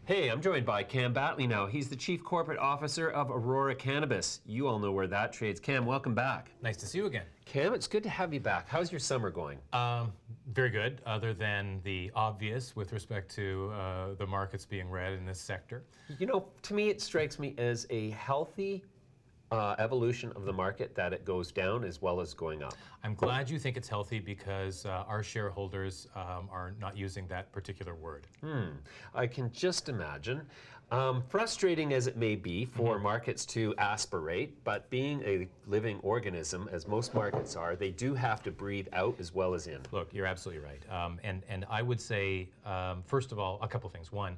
Hey, I'm joined by Cam Battley now. He's the Chief Corporate Officer of Aurora Cannabis. You all know where that trades. Cam, welcome back. Nice to see you again. Cam, it's good to have you back. How's your summer going? Very good, other than the obvious with respect to the markets being red in this sector. You know, to me, it strikes me as a healthy evolution of the market, that it goes down as well as going up. I'm glad you think it's healthy because our shareholders are not using that particular word. I can just imagine. Frustrating as it may be for markets to aspirate, but being a living organism, as most markets are, they do have to breathe out as well as in. Look, you're absolutely right. And I would say, first of all, a couple things. One,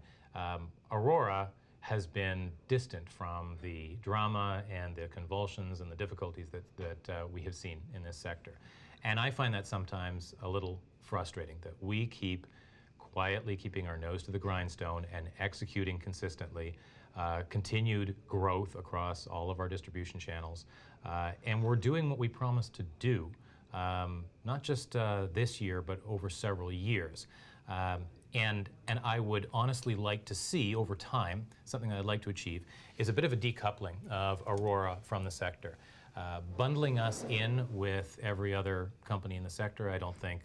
Aurora has been distant from the drama and the convulsions and the difficulties that we have seen in this sector. And I find that sometimes a little frustrating, that we keep quietly keeping our nose to the grindstone and executing consistently, continued growth across all of our distribution channels. And we're doing what we promised to do, not just this year, but over several years. And I would honestly like to see over time, something that I'd like to achieve, is a bit of a decoupling of Aurora from the sector. Bundling us in with every other company in the sector, I don't think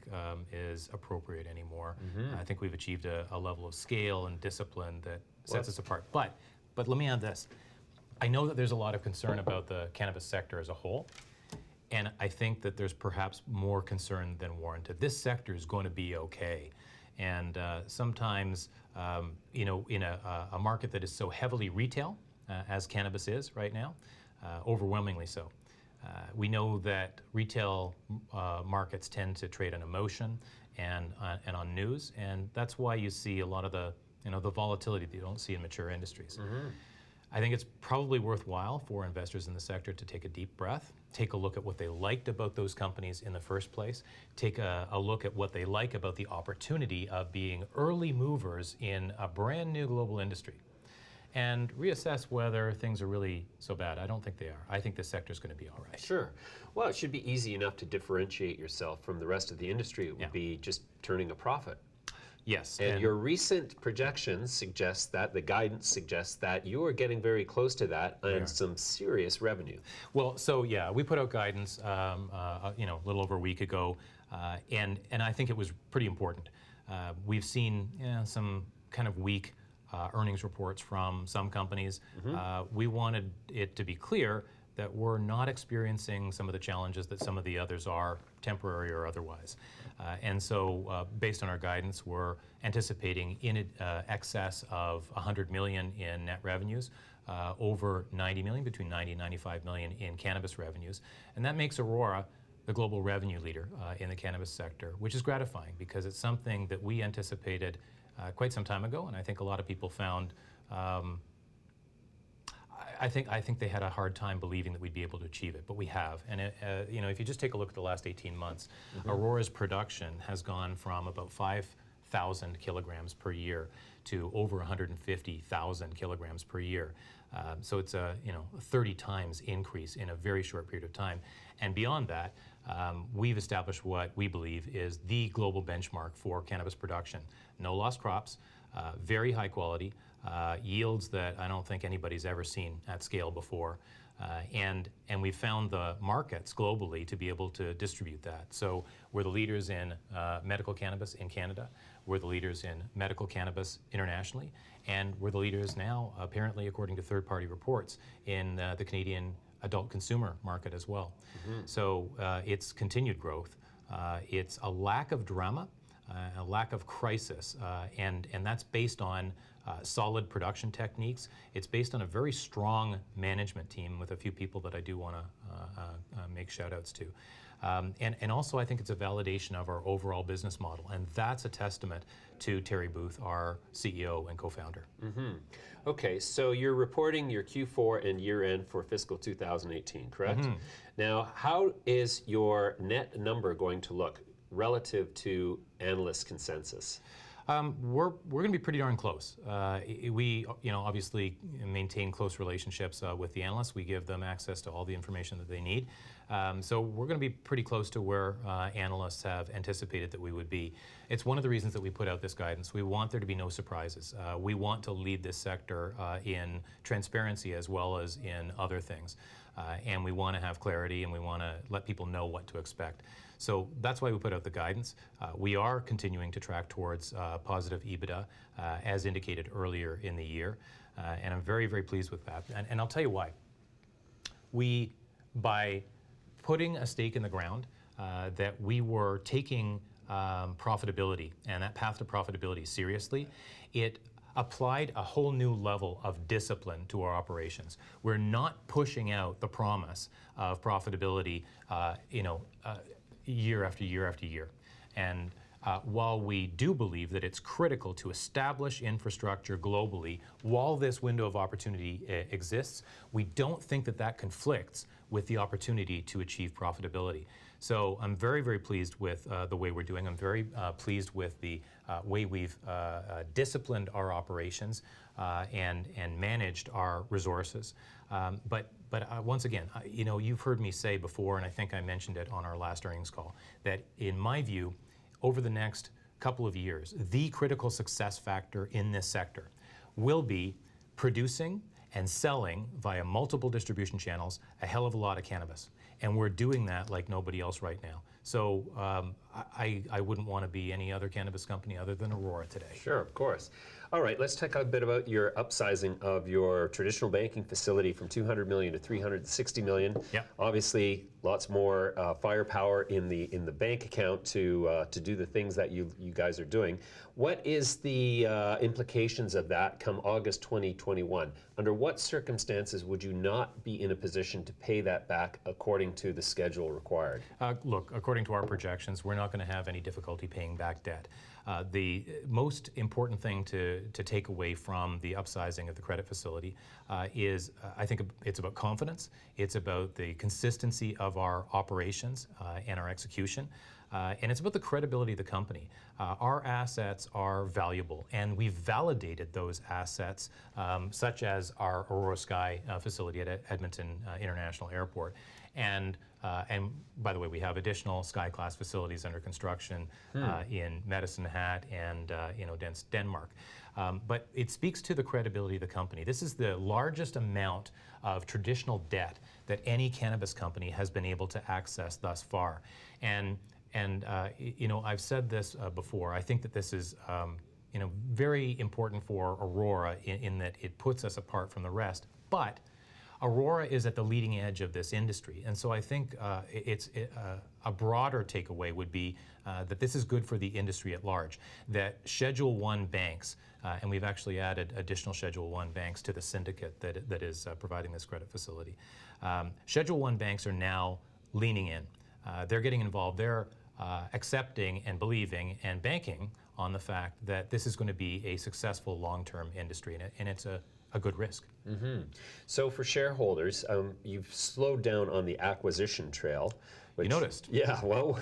is appropriate anymore. I think we've achieved a level of scale and discipline that sets us apart. But let me add this. I know that there's a lot of concern about the cannabis sector as a whole, and I think that there's perhaps more concern than warranted. This sector is going to be okay. And sometimes, you know, in a market that is so heavily retail, as cannabis is right now, overwhelmingly so, we know that retail markets tend to trade on emotion and on news, and that's why you see a lot of the volatility that you don't see in mature industries. I think it's probably worthwhile for investors in the sector to take a deep breath, take a look at what they liked about those companies in the first place, take a look at what they like about the opportunity of being early movers in a brand new global industry, and reassess whether things are really so bad. I don't think they are. I think this sector is going to be all right. Sure. Well, it should be easy enough to differentiate yourself from the rest of the industry. It would be just turning a profit. Yes. And your recent projections suggest that, the guidance suggests that you are getting very close to that and some serious revenue. Well, so yeah, we put out guidance, you know, a little over a week ago, and I think it was pretty important. We've seen some kind of weak earnings reports from some companies. We wanted it to be clear that we're not experiencing some of the challenges that some of the others are, temporary or otherwise. And so based on our guidance, we're anticipating in excess of $100 million in net revenues, over $90 million, between 90 and 95 million in cannabis revenues. And that makes Aurora the global revenue leader in the cannabis sector, which is gratifying because it's something that we anticipated quite some time ago, and I think a lot of people found I think they had a hard time believing that we'd be able to achieve it, but we have. And you know, if you just take a look at the last 18 months, Aurora's production has gone from about 5,000 kilograms per year to over 150,000 kilograms per year. So it's a 30 times increase in a very short period of time. And beyond that, we've established what we believe is the global benchmark for cannabis production. No lost crops, very high quality, yields that I don't think anybody's ever seen at scale before. And we've found the markets globally to be able to distribute that. So we're the leaders in medical cannabis in Canada, we're the leaders in medical cannabis internationally, and we're the leaders now, apparently according to third-party reports, in the Canadian adult consumer market as well. So it's continued growth, it's a lack of drama, a lack of crisis, and that's based on solid production techniques. It's based on a very strong management team with a few people that I do want to make shout-outs to. And also I think it's a validation of our overall business model, and that's a testament to Terry Booth, our CEO and co-founder. Okay, so you're reporting your Q4 and year-end for fiscal 2018, correct? Now, how is your net number going to look relative to analyst consensus? We're going to be pretty darn close. We, obviously maintain close relationships with the analysts. We give them access to all the information that they need. So we're going to be pretty close to where analysts have anticipated that we would be. It's one of the reasons that we put out this guidance. We want there to be no surprises. We want to lead this sector in transparency as well as in other things. And we want to have clarity, and we want to let people know what to expect. So that's why we put out the guidance. We are continuing to track towards positive EBITDA, as indicated earlier in the year. And I'm very, very pleased with that. And I'll tell you why. By putting a stake in the ground that we were taking profitability and that path to profitability seriously, it applied a whole new level of discipline to our operations. We're not pushing out the promise of profitability, year after year after year. And while we do believe that it's critical to establish infrastructure globally while this window of opportunity exists, we don't think that that conflicts with the opportunity to achieve profitability. So I'm very, very pleased with the way we're doing. I'm very pleased with the way we've disciplined our operations and managed our resources. But once again, you've heard me say before, and I think I mentioned it on our last earnings call, that in my view, over the next couple of years, the critical success factor in this sector will be producing and selling via multiple distribution channels a hell of a lot of cannabis. And we're doing that like nobody else right now. So I wouldn't want to be any other cannabis company other than Aurora today. Sure, of course. All right, let's talk a bit about your upsizing of your traditional banking facility from $200 million to $360 million. Yep. Obviously, lots more firepower in the bank account to do the things that you guys are doing. What is the implications of that come August 2021? Under what circumstances would you not be in a position to pay that back according to the schedule required? Look, according to our projections, we're not going to have any difficulty paying back debt. The most important thing to take away from the upsizing of the credit facility is, I think it's about confidence. It's about the consistency of our operations and our execution. And it's about the credibility of the company. Our assets are valuable, and we've validated those assets, such as our Aurora Sky facility at Edmonton International Airport. And by the way, we have additional Sky class facilities under construction in Medicine Hat and Odense, Denmark. But it speaks to the credibility of the company. This is the largest amount of traditional debt that any cannabis company has been able to access thus far. And I've said this before. I think that this is very important for Aurora in that it puts us apart from the rest. But Aurora is at the leading edge of this industry, and so I think a broader takeaway would be that this is good for the industry at large, that Schedule I banks, and we've actually added additional Schedule I banks to the syndicate that is providing this credit facility. Schedule I banks are now leaning in. They're getting involved. They're accepting and believing and banking on the fact that this is going to be a successful long-term industry, and it's a good risk. Mm-hmm. So for shareholders, you've slowed down on the acquisition trail. You noticed. Yeah, well,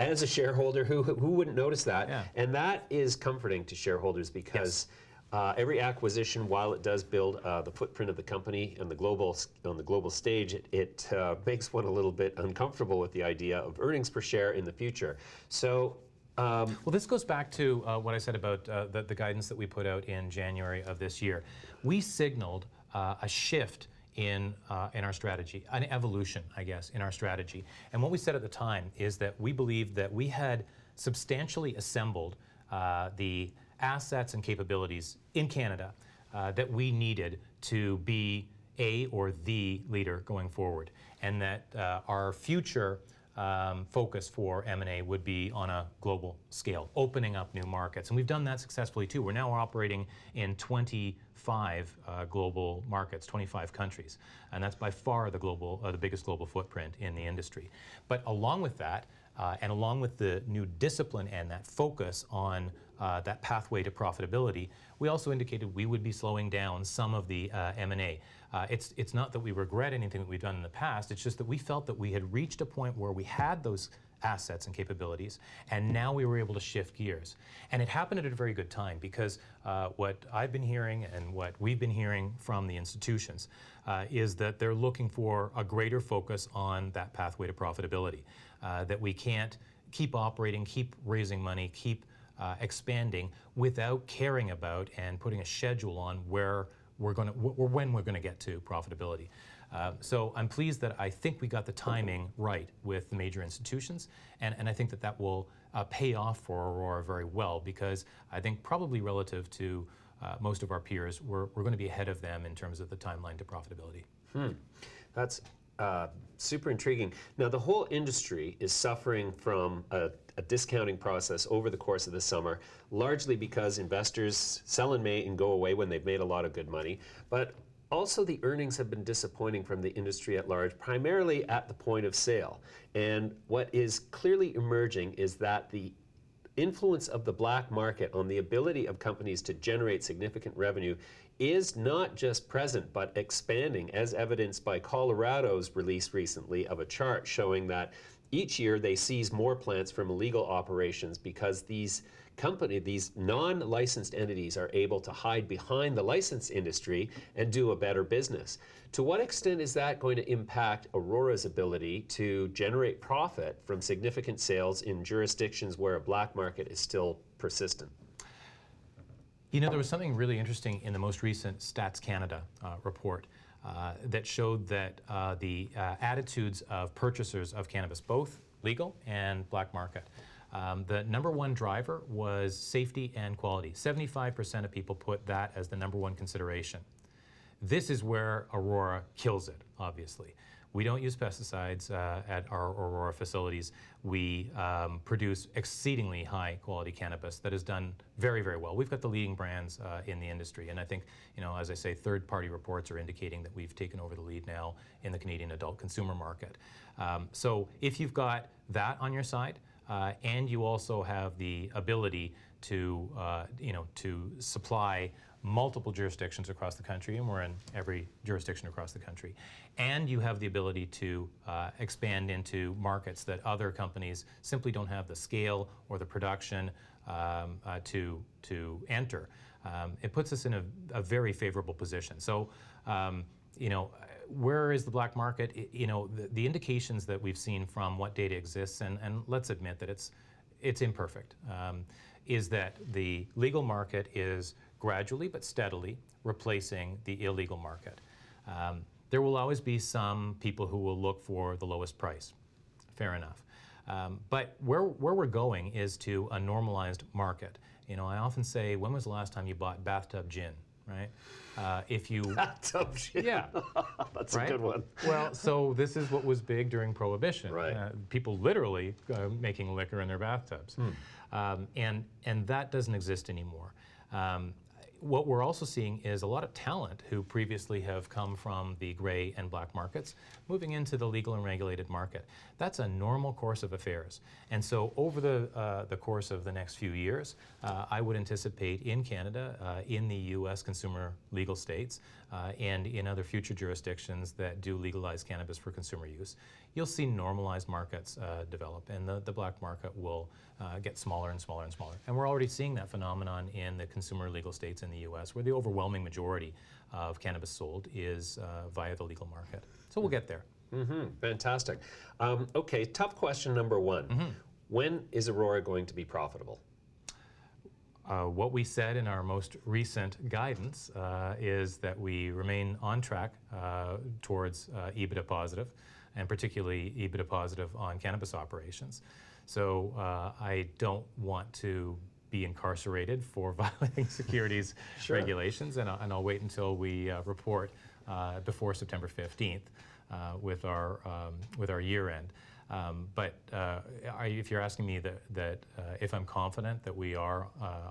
as a shareholder, who wouldn't notice that? Yeah. And that is comforting to shareholders because Yes. Every acquisition, while it does build the footprint of the company on the global stage, it makes one a little bit uncomfortable with the idea of earnings per share in the future. So. Well, this goes back to what I said about the guidance that we put out in January of this year. We signaled a shift in our strategy, an evolution, I guess, in our strategy. And what we said at the time is that we believed that we had substantially assembled the assets and capabilities in Canada that we needed to be a or the leader going forward, and that our future focus for M&A would be on a global scale, opening up new markets. And we've done that successfully too. We're now operating in 25 global markets, 25 countries. And that's by far the biggest global footprint in the industry. But along with that, and along with the new discipline and that focus on that pathway to profitability, we also indicated we would be slowing down some of the M&A. It's not that we regret anything that we've done in the past, it's just that we felt that we had reached a point where we had those assets and capabilities, and now we were able to shift gears. And it happened at a very good time because what I've been hearing and what we've been hearing from the institutions is that they're looking for a greater focus on that pathway to profitability, that we can't keep operating, keep raising money, keep expanding without caring about and putting a schedule on when we're going to get to profitability. So I'm pleased that I think we got the timing right with the major institutions, and I think that that will pay off for Aurora very well, because I think probably relative to most of our peers, we're going to be ahead of them in terms of the timeline to profitability. That's super intriguing. Now, the whole industry is suffering from a discounting process over the course of the summer, largely because investors sell in May and go away when they've made a lot of good money. But also, the earnings have been disappointing from the industry at large, primarily at the point of sale. And what is clearly emerging is that the influence of the black market on the ability of companies to generate significant revenue is not just present, but expanding, as evidenced by Colorado's release recently of a chart showing that each year they seize more plants from illegal operations because these non-licensed entities are able to hide behind the licensed industry and do a better business. To what extent is that going to impact Aurora's ability to generate profit from significant sales in jurisdictions where a black market is still persistent? You know, there was something really interesting in the most recent Stats Canada report that showed that the attitudes of purchasers of cannabis, both legal and black market, the number one driver was safety and quality. 75% of people put that as the number one consideration. This is where Aurora kills it, obviously. We don't use pesticides at our Aurora facilities. We produce exceedingly high quality cannabis that is done very, very well. We've got the leading brands in the industry, and I think, you know, as I say, third-party reports are indicating that we've taken over the lead now in the Canadian adult consumer market. So if you've got that on your side, and you also have the ability to, to supply multiple jurisdictions across the country, and we're in every jurisdiction across the country, and you have the ability to expand into markets that other companies simply don't have the scale or the production to enter, it puts us in a very favorable position. So, where is the black market? The indications that we've seen from what data exists, and let's admit that it's imperfect, is that the legal market is gradually but steadily replacing the illegal market. There will always be some people who will look for the lowest price. Fair enough. But where we're going is to a normalized market. I often say, when was the last time you bought bathtub gin, right? If you bathtub gin. Yeah, that's right? a good one. Well, so this is what was big during Prohibition. Right. People literally making liquor in their bathtubs, and that doesn't exist anymore. What we're also seeing is a lot of talent who previously have come from the gray and black markets moving into the legal and regulated market. That's a normal course of affairs. And so over the course of the next few years, I would anticipate in Canada, in the U.S. consumer legal states, and in other future jurisdictions that do legalize cannabis for consumer use, you'll see normalized markets develop, and the black market will get smaller and smaller and smaller. And we're already seeing that phenomenon in the consumer legal states in the U.S., where the overwhelming majority of cannabis sold is via the legal market. So we'll get there. Fantastic. Okay, tough question number one. When is Aurora going to be profitable? What we said in our most recent guidance is that we remain on track towards EBITDA positive, and particularly EBITDA positive on cannabis operations. So I don't want to be incarcerated for violating securities regulations, and I'll wait until we report before September 15th with our year end. But if you're asking me that if I'm confident that we are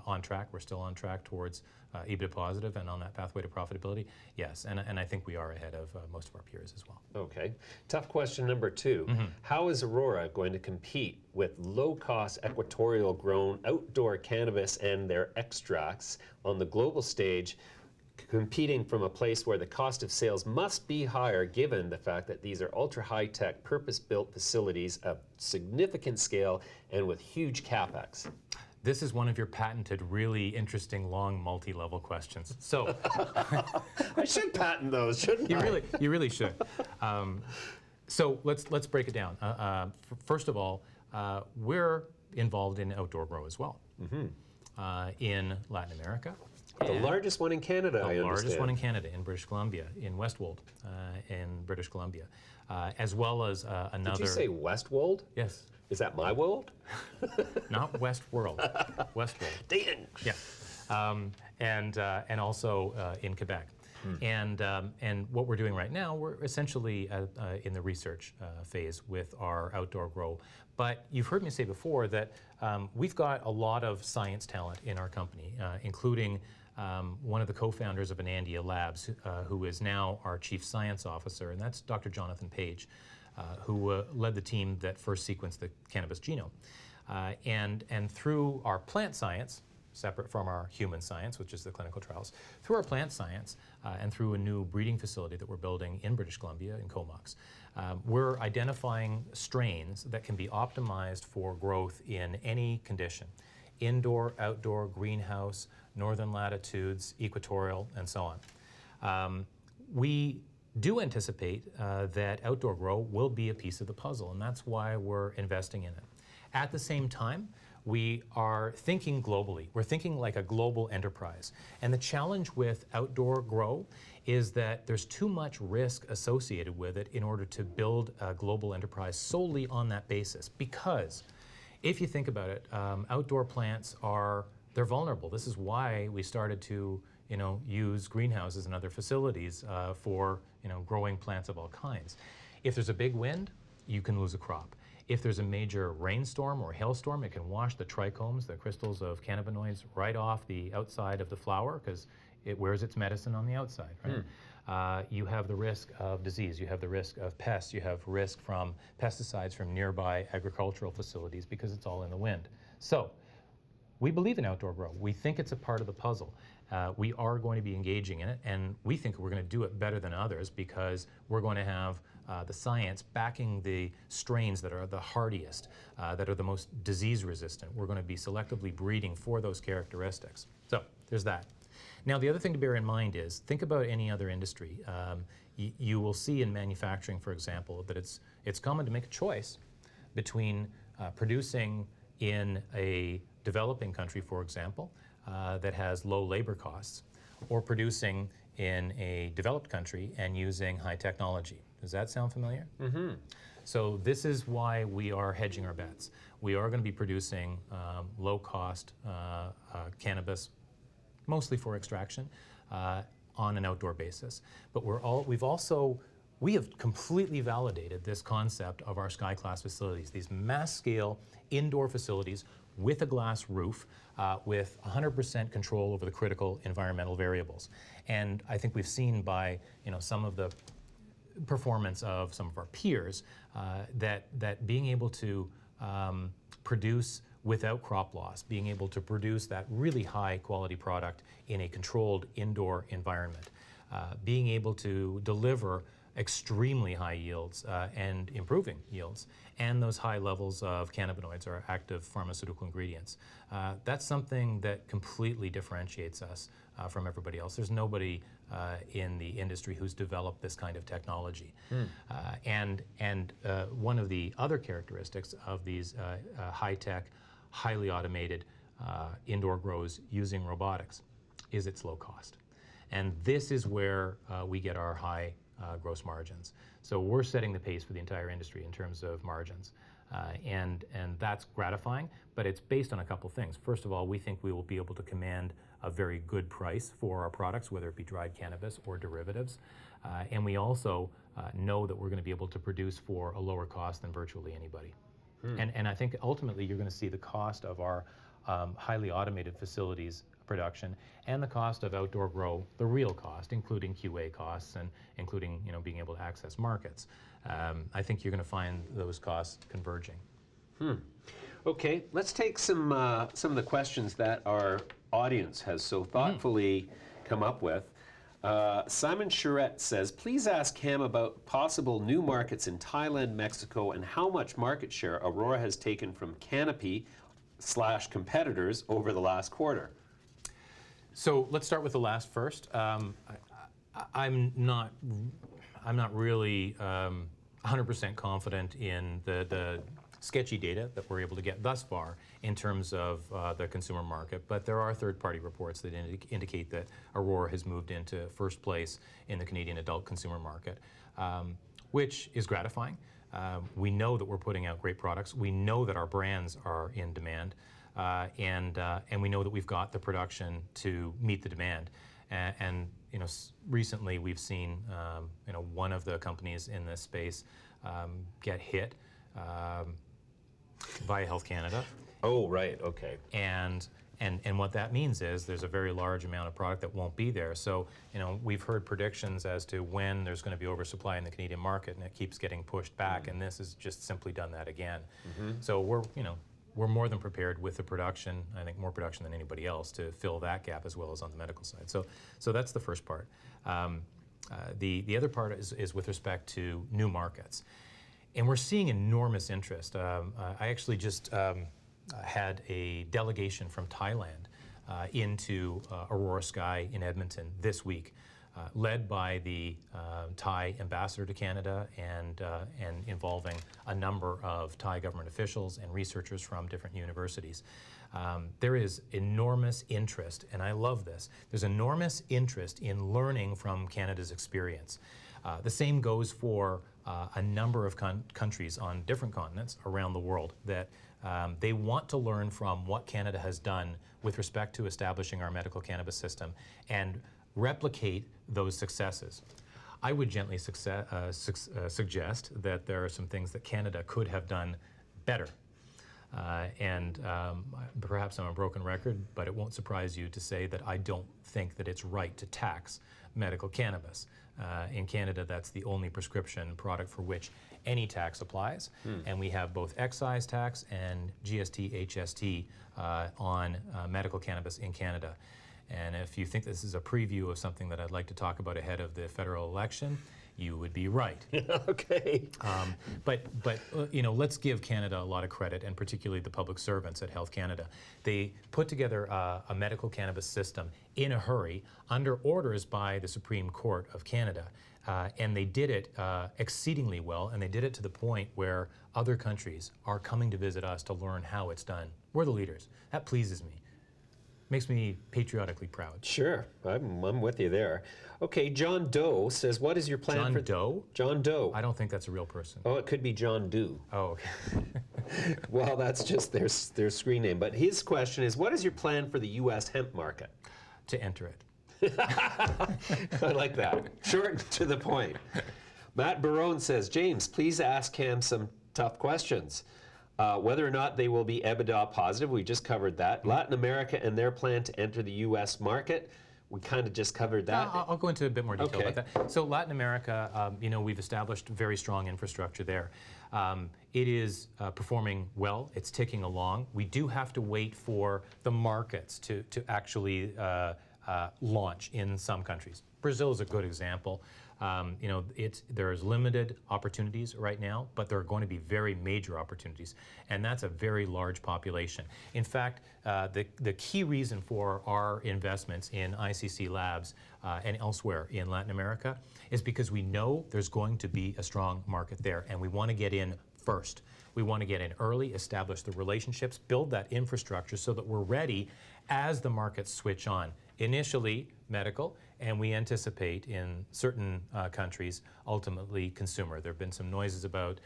on track, we're still on track towards EBITDA positive and on that pathway to profitability, yes, and I think we are ahead of most of our peers as well. Okay. Tough question number two. How is Aurora going to compete with low-cost equatorial grown outdoor cannabis and their extracts on the global stage competing from a place where the cost of sales must be higher given the fact that these are ultra high-tech, purpose-built facilities of significant scale and with huge capex? This is one of your patented, really interesting, long, multi-level questions. So, I should patent those, shouldn't I? You really should. So let's break it down. First of all, we're involved in outdoor grow as well in Latin America. The largest one in Canada, I understand. The largest one in Canada, in British Columbia, in Westwold, in British Columbia, as well as another. Did you say Westwold? Yes. Is that my world? Not Westworld. Westwold. Dayton. Yeah. And also in Quebec. And what we're doing right now, we're essentially in the research phase with our outdoor grow. But you've heard me say before that we've got a lot of science talent in our company, including one of the co-founders of Anandia Labs, who is now our chief science officer, and that's Dr. Jonathan Page, who led the team that first sequenced the cannabis genome. And through our plant science, separate from our human science, which is the clinical trials, through our plant science and through a new breeding facility that we're building in British Columbia, in Comox, we're identifying strains that can be optimized for growth in any condition: indoor, outdoor, greenhouse, northern latitudes, equatorial, and so on. We do anticipate that outdoor grow will be a piece of the puzzle, and that's why we're investing in it. At the same time, we are thinking globally. We're thinking like a global enterprise. And the challenge with outdoor grow is that there's too much risk associated with it in order to build a global enterprise solely on that basis. Because if you think about it, outdoor plants they're vulnerable. This is why we started to use greenhouses and other facilities for growing plants of all kinds. If there's a big wind, you can lose a crop. If there's a major rainstorm or hailstorm, it can wash the trichomes, the crystals of cannabinoids, right off the outside of the flower because it wears its medicine on the outside, right? You have the risk of disease, you have the risk of pests, you have risk from pesticides from nearby agricultural facilities because it's all in the wind. So we believe in outdoor grow. We think it's a part of the puzzle. We are going to be engaging in it, and we think we're going to do it better than others because we're going to have the science backing the strains that are the hardiest, that are the most disease resistant. We're going to be selectively breeding for those characteristics. So there's that. Now the other thing to bear in mind is, think about any other industry. You will see in manufacturing, for example, that it's common to make a choice between producing in a developing country, for example, that has low labor costs, or producing in a developed country and using high technology. Does that sound familiar? Mm-hmm. So this is why we are hedging our bets. We are going to be producing low-cost cannabis, mostly for extraction, on an outdoor basis. But we have completely validated this concept of our Sky Class facilities, these mass-scale indoor facilities with a glass roof, with 100% control over the critical environmental variables. And I think we've seen by some of the performance of some of our peers that being able to produce without crop loss, being able to produce that really high quality product in a controlled indoor environment, being able to deliver extremely high yields and improving yields, and those high levels of cannabinoids or active pharmaceutical ingredients. That's something that completely differentiates us from everybody else. There's nobody in the industry who's developed this kind of technology. And one of the other characteristics of these high-tech, highly automated indoor grows using robotics is its low cost. And this is where we get our high gross margins. So we're setting the pace for the entire industry in terms of margins. And that's gratifying, but it's based on a couple things. First of all, we think we will be able to command a very good price for our products, whether it be dried cannabis or derivatives. And we also know that we're going to be able to produce for a lower cost than virtually anybody. And I think ultimately you're going to see the cost of our highly automated facilities production and the cost of outdoor grow, the real cost, including QA costs and including being able to access markets. I think you're going to find those costs converging. Okay, let's take some of the questions that our audience has so thoughtfully come up with. Simon Charette says, please ask Cam about possible new markets in Thailand, Mexico, and how much market share Aurora has taken from Canopy/competitors over the last quarter. So let's start with the last first. I'm not really 100% confident in the sketchy data that we're able to get thus far in terms of the consumer market, but there are third-party reports that indicate that Aurora has moved into first place in the Canadian adult consumer market, which is gratifying. We know that we're putting out great products. We know that our brands are in demand, and we know that we've got the production to meet the demand. And you know, recently we've seen you know, one of the companies in this space get hit via Health Canada. Oh, right, okay. And what that means is there's a very large amount of product that won't be there. So, you know, we've heard predictions as to when there's going to be oversupply in the Canadian market, and it keeps getting pushed back, and this has just simply done that again. So we're more than prepared with the production, I think more production than anybody else, to fill that gap as well as on the medical side. So that's the first part. The other part is with respect to new markets. And we're seeing enormous interest. I actually just had a delegation from Thailand into Aurora Sky in Edmonton this week, led by the Thai ambassador to Canada and involving a number of Thai government officials and researchers from different universities. There is enormous interest, and I love this, there's enormous interest in learning from Canada's experience. The same goes for a number of countries on different continents around the world that they want to learn from what Canada has done with respect to establishing our medical cannabis system and replicate those successes. I would gently suggest that there are some things that Canada could have done better. Perhaps I'm a broken record, but it won't surprise you to say that I don't think that it's right to tax medical cannabis. In Canada, that's the only prescription product for which any tax applies. And we have both excise tax and GST, HST on medical cannabis in Canada. And if you think this is a preview of something that I'd like to talk about ahead of the federal election, you would be right. Okay. But you know, let's give Canada a lot of credit, and particularly the public servants at Health Canada. They put together a medical cannabis system in a hurry under orders by the Supreme Court of Canada. And they did it exceedingly well, and they did it to the point where other countries are coming to visit us to learn how it's done. We're the leaders. That pleases me. Makes me patriotically proud. Sure, I'm with you there. Okay, John Doe says, what is your plan John for... Doe? John Doe. I don't think that's a real person. Oh, it could be John Doe. Oh, okay. Well, that's just their screen name. But his question is, what is your plan for the U.S. hemp market? To enter it. I like that. Short and to the point. Matt Barone says, James, please ask Cam some tough questions. Whether or not they will be EBITDA positive, we just covered that. Latin America and their plan to enter the U.S. market, we kind of just covered that. I'll go into a bit more detail about that. So Latin America, you know, we've established very strong infrastructure there. It is performing well. It's ticking along. We do have to wait for the markets to actually launch in some countries. Brazil is a good example. You know, there's limited opportunities right now, but there are going to be very major opportunities, and that's a very large population. In fact, the key reason for our investments in ICC Labs and elsewhere in Latin America is because we know there's going to be a strong market there, and we want to get in first. We want to get in early, establish the relationships, build that infrastructure so that we're ready as the markets switch on. Initially, medical, and we anticipate in certain countries, ultimately consumer. There have been some noises about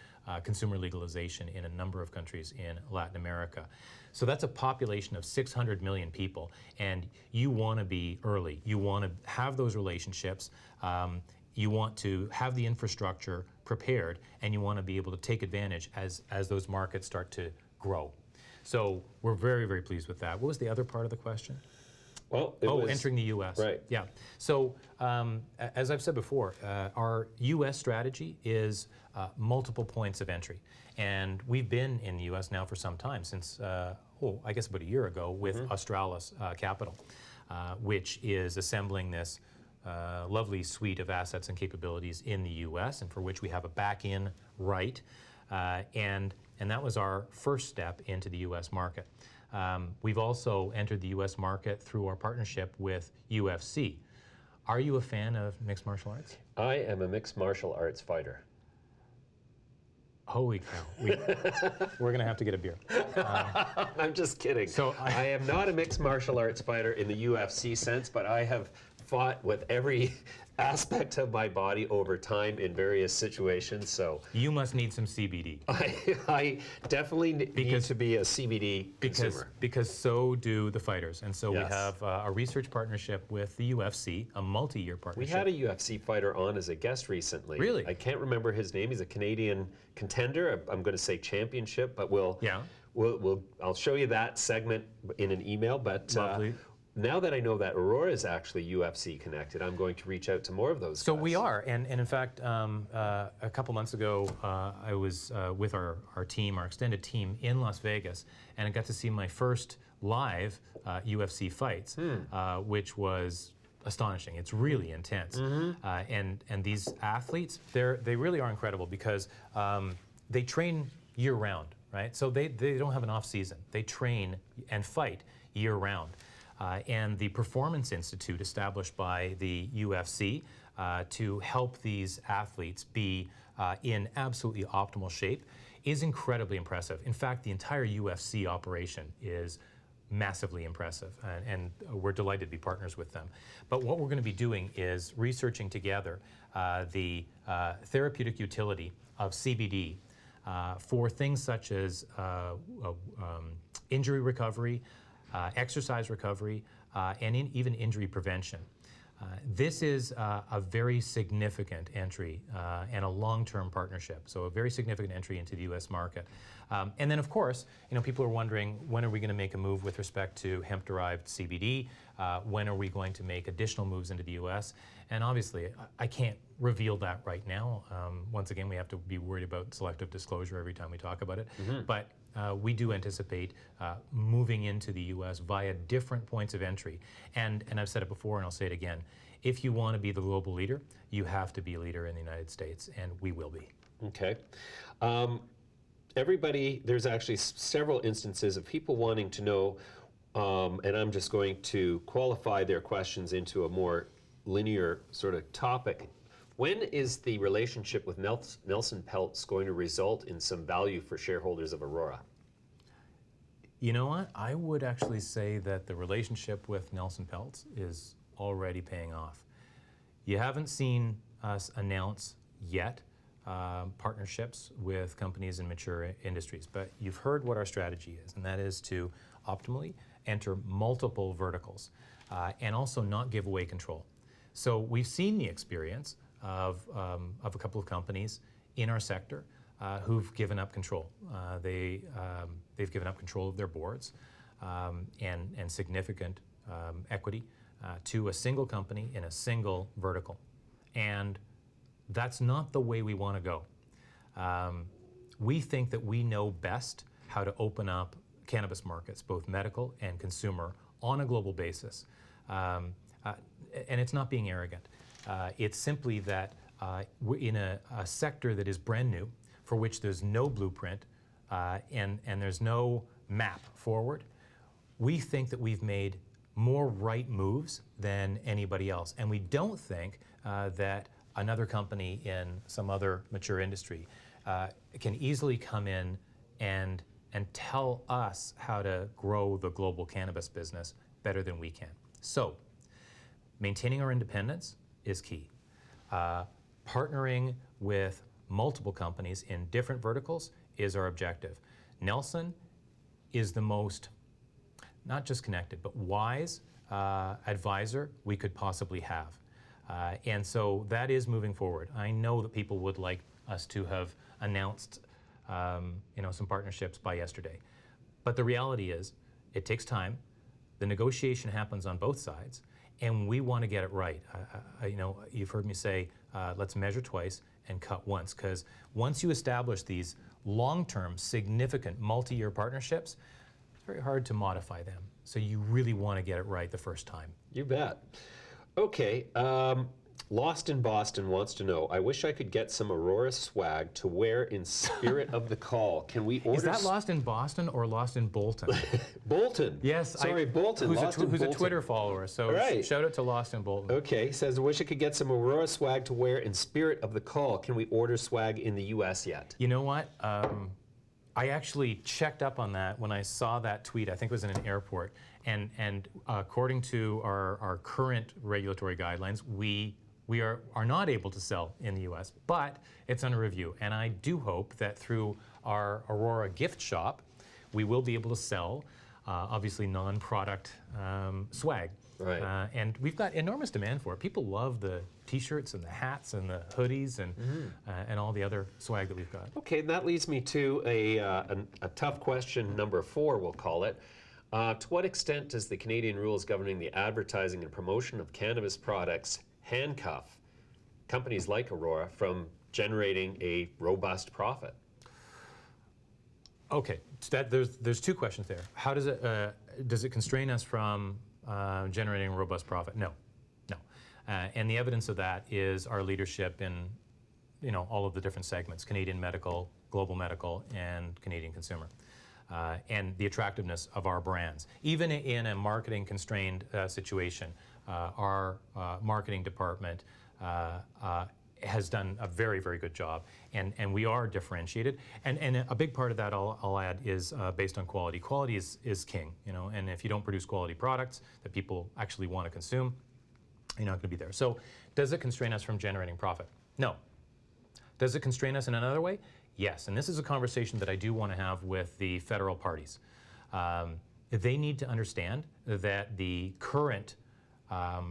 consumer legalization in a number of countries in Latin America. So that's a population of 600 million people, and you want to be early. You want to have those relationships. You want to have the infrastructure prepared, and you want to be able to take advantage as those markets start to grow. So we're very, very pleased with that. What was the other part of the question? Well, entering the U.S. Right. Yeah. So as I've said before, our U.S. strategy is multiple points of entry. And we've been in the U.S. now for some time, since, I guess about a year ago, with Australis Capital, which is assembling this lovely suite of assets and capabilities in the U.S. and for which we have a back-in right, and that was our first step into the U.S. market. We've also entered the U.S. market through our partnership with UFC. Are you a fan of mixed martial arts? I am a mixed martial arts fighter. Holy cow. We're going to have to get a beer. I'm just kidding. So I am not a mixed martial arts fighter in the UFC sense, but I have fought with every aspect of my body over time in various situations. So you must need some CBD. I definitely need to be a CBD consumer. Because so do the fighters. And so Yes. we have a research partnership with the UFC, a multi-year We partnership. had a UFC fighter on as a guest recently. Really? I can't remember his name. He's a Canadian contender. I'm going to say championship, but I'll show you that segment in an email. But Lovely. Now that I know that Aurora is actually UFC connected, I'm going to reach out to more of those So guys. we are, and in fact, a couple months ago, I was with our team, our extended team in Las Vegas, and I got to see my first live UFC fights, which was astonishing. It's really intense, and these athletes, they really are incredible because they train year round, right? So they don't have an off season. They train and fight year round. And the Performance Institute, established by the UFC to help these athletes be in absolutely optimal shape, is incredibly impressive. In fact, the entire UFC operation is massively impressive, and we're delighted to be partners with them. But what we're going to be doing is researching together the therapeutic utility of CBD for things such as injury recovery, exercise recovery, and even injury prevention. This is a very significant entry and a long-term partnership, so a very significant entry into the U.S. market. And then, of course, people are wondering, when are we going to make a move with respect to hemp-derived CBD? When are we going to make additional moves into the U.S.? And obviously, I can't reveal that right now. Once again, we have to be worried about selective disclosure every time we talk about it. But we do anticipate moving into the U.S. via different points of entry. And I've said it before, and I'll say it again. If you want to be the global leader, you have to be a leader in the United States, and we will be. Okay. There's actually several instances of people wanting to know, and I'm just going to qualify their questions into a more linear sort of topic. When is the relationship with Nelson Pelz going to result in some value for shareholders of Aurora? You know what? I would actually say that the relationship with Nelson Pelz is already paying off. You haven't seen us announce yet partnerships with companies in mature industries, but you've heard what our strategy is, and that is to optimally enter multiple verticals and also not give away control. So we've seen the experience of a couple of companies in our sector who've given up control. They've given up control of their boards and significant equity to a single company in a single vertical. And that's not the way we want to go. We think that we know best how to open up cannabis markets, both medical and consumer, on a global basis. And it's not being arrogant. It's simply that we're in a sector that is brand new, for which there's no blueprint and there's no map forward. We think that we've made more right moves than anybody else. And we don't think that another company in some other mature industry can easily come in and tell us how to grow the global cannabis business better than we can. So, maintaining our independence is key. Partnering with multiple companies in different verticals is our objective. Nelson is the most, not just connected, but wise advisor we could possibly have. And so that is moving forward. I know that people would like us to have announced some partnerships by yesterday. But the reality is, it takes time. The negotiation happens on both sides, and we want to get it right. You've heard me say, let's measure twice and cut once, because once you establish these long-term, significant, multi-year partnerships, it's very hard to modify them. So you really want to get it right the first time. You bet. Okay. Lost in Boston wants to know, I wish I could get some Aurora swag to wear in spirit of the call. Can we order? Is that Lost in Boston or Lost in Bolton? Bolton. Yes. Sorry, Bolton. Who's Lost in a Bolton. Twitter follower, so Right. shout out to Lost in Bolton. Okay, says, I wish I could get some Aurora swag to wear in spirit of the call. Can we order swag in the U.S. yet? You know what? I actually checked up on that when I saw that tweet. I think it was in an airport. And according to our current regulatory guidelines, we are not able to sell in the U.S., but it's under review. And I do hope that through our Aurora gift shop, we will be able to sell, obviously, non-product swag. Right. And we've got enormous demand for it. People love the T-shirts and the hats and the hoodies and all the other swag that we've got. Okay, that leads me to a tough question, number 4, we'll call it. To what extent does the Canadian rules governing the advertising and promotion of cannabis products handcuff companies like Aurora from generating a robust profit? Okay, so there's 2 questions there. How does it constrain us from generating a robust profit? No. And the evidence of that is our leadership in all of the different segments: Canadian medical, global medical, and Canadian consumer. And the attractiveness of our brands. Even in a marketing constrained situation, our marketing department has done a very, very good job, and we are differentiated. And a big part of that, I'll add, is based on quality. Quality is king, and if you don't produce quality products that people actually want to consume, you're not going to be there. So does it constrain us from generating profit? No. Does it constrain us in another way? Yes, and this is a conversation that I do want to have with the federal parties. They need to understand that the current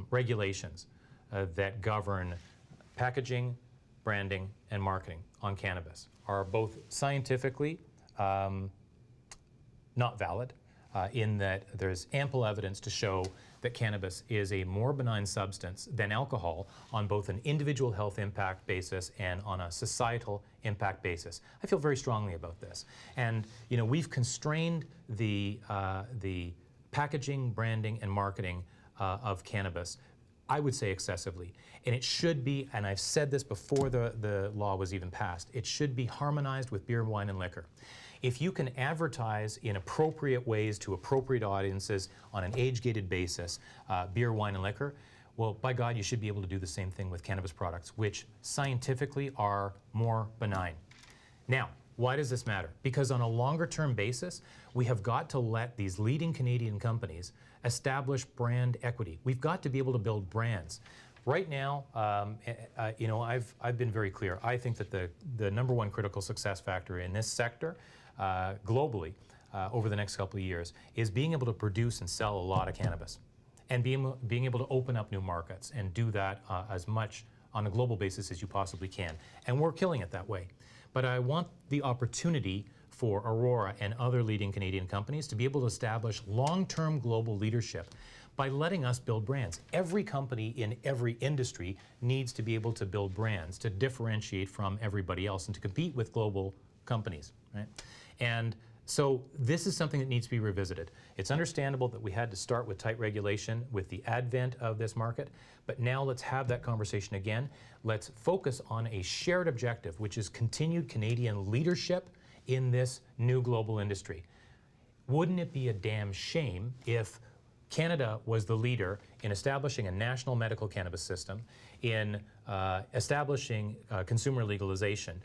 regulations that govern packaging, branding, and marketing on cannabis are both scientifically not valid, in that there's ample evidence to show that cannabis is a more benign substance than alcohol on both an individual health impact basis and on a societal impact basis. I feel very strongly about this. And we've constrained the packaging, branding, and marketing of cannabis, I would say, excessively. And it should be, and I've said this before the law was even passed, it should be harmonized with beer, wine, and liquor. If you can advertise in appropriate ways to appropriate audiences on an age-gated basis, beer, wine, and liquor, well, by God, you should be able to do the same thing with cannabis products, which scientifically are more benign. Now, why does this matter? Because on a longer-term basis, we have got to let these leading Canadian companies establish brand equity. We've got to be able to build brands. Right now, I've been very clear. I think that the number one critical success factor in this sector globally over the next couple of years is being able to produce and sell a lot of cannabis, and being able to open up new markets and do that as much on a global basis as you possibly can. And we're killing it that way. But I want the opportunity for Aurora and other leading Canadian companies to be able to establish long-term global leadership by letting us build brands. Every company in every industry needs to be able to build brands to differentiate from everybody else and to compete with global companies, right? And so this is something that needs to be revisited. It's understandable that we had to start with tight regulation with the advent of this market, but now let's have that conversation again. Let's focus on a shared objective, which is continued Canadian leadership in this new global industry. Wouldn't it be a damn shame if Canada was the leader in establishing a national medical cannabis system, in establishing consumer legalization,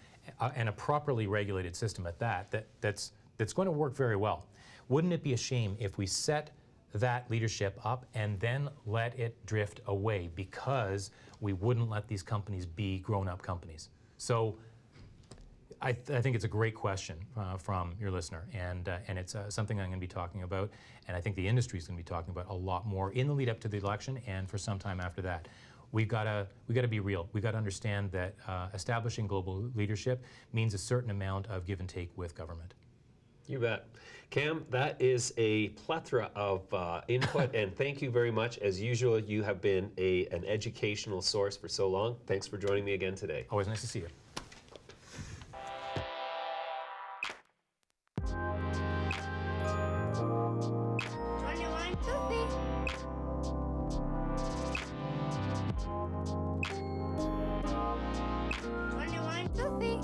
and a properly regulated system at that's going to work very well? Wouldn't it be a shame if we set that leadership up and then let it drift away because we wouldn't let these companies be grown-up companies? So I think it's a great question from your listener, and it's something I'm going to be talking about, and I think the industry is going to be talking about a lot more in the lead up to the election and for some time after that. We've got to be real. We've got to understand that establishing global leadership means a certain amount of give and take with government. You bet. Cam, that is a plethora of input, and thank you very much. As usual, you have been an educational source for so long. Thanks for joining me again today. Always nice to see you. the thing